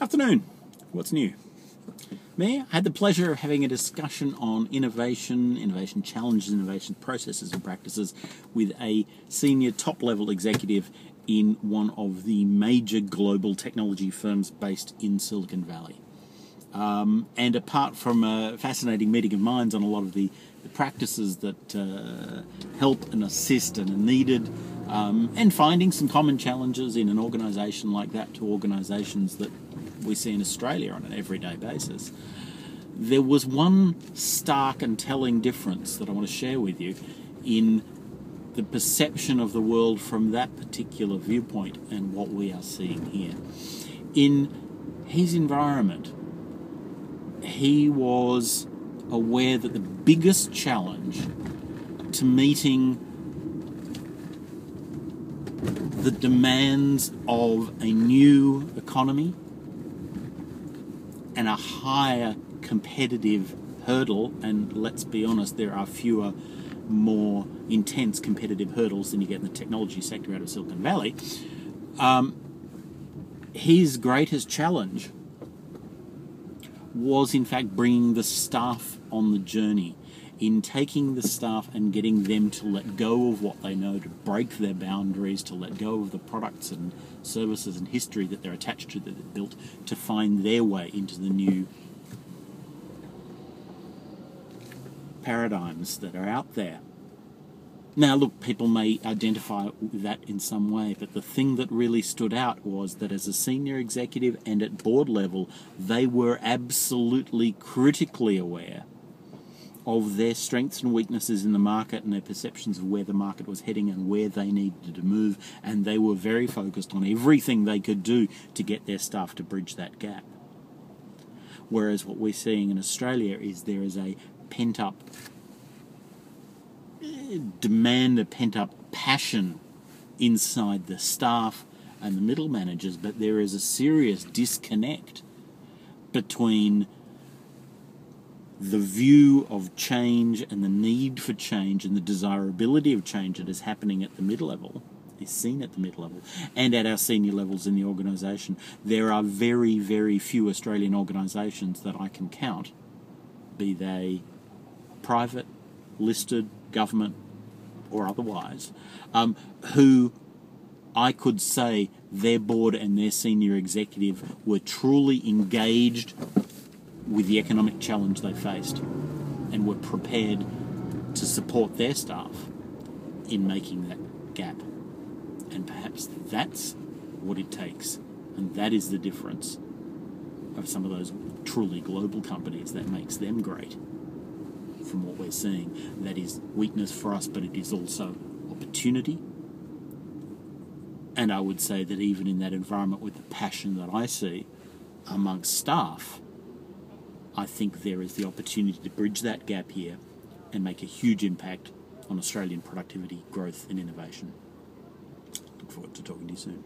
Afternoon. What's new? I had the pleasure of having a discussion on innovation challenges, innovation processes and practices with a senior top-level executive in one of the major global technology firms based in Silicon Valley. And apart from a fascinating meeting of minds on a lot of the practices that help and assist and are needed, and finding some common challenges in an organisation like that to organisations that we see in Australia on an everyday basis, there was one stark and telling difference that I want to share with you in the perception of the world from that particular viewpoint and what we are seeing here. In his environment, he was aware that the biggest challenge to meeting the demands of a new economy and a higher competitive hurdle, and let's be honest, there are fewer more intense competitive hurdles than you get in the technology sector out of Silicon Valley. His greatest challenge was in fact bringing the staff on the journey, in taking the staff and getting them to let go of what they know, to break their boundaries, to let go of the products and services and history that they're attached to, that they've built, to find their way into the new paradigms that are out there. Now look, people may identify with that in some way, but the thing that really stood out was that as a senior executive and at board level, they were absolutely critically aware of their strengths and weaknesses in the market and their perceptions of where the market was heading and where they needed to move, and they were very focused on everything they could do to get their staff to bridge that gap. Whereas what we're seeing in Australia is there is a pent-up demand, a pent-up passion inside the staff and the middle managers, but there is a serious disconnect between the view of change and the need for change and the desirability of change that is happening at the mid-level, is seen at the mid-level, and at our senior levels in the organisation. There are very, very few Australian organisations that I can count, be they private, listed, government, or otherwise, who I could say their board and their senior executive were truly engaged with the economic challenge they faced and were prepared to support their staff in making that gap. And perhaps that's what it takes, and that is the difference of some of those truly global companies that makes them great from what we're seeing. That is weakness for us, but it is also opportunity. And I would say that even in that environment, with the passion that I see amongst staff, I think there is the opportunity to bridge that gap here and make a huge impact on Australian productivity, growth and innovation. Look forward to talking to you soon.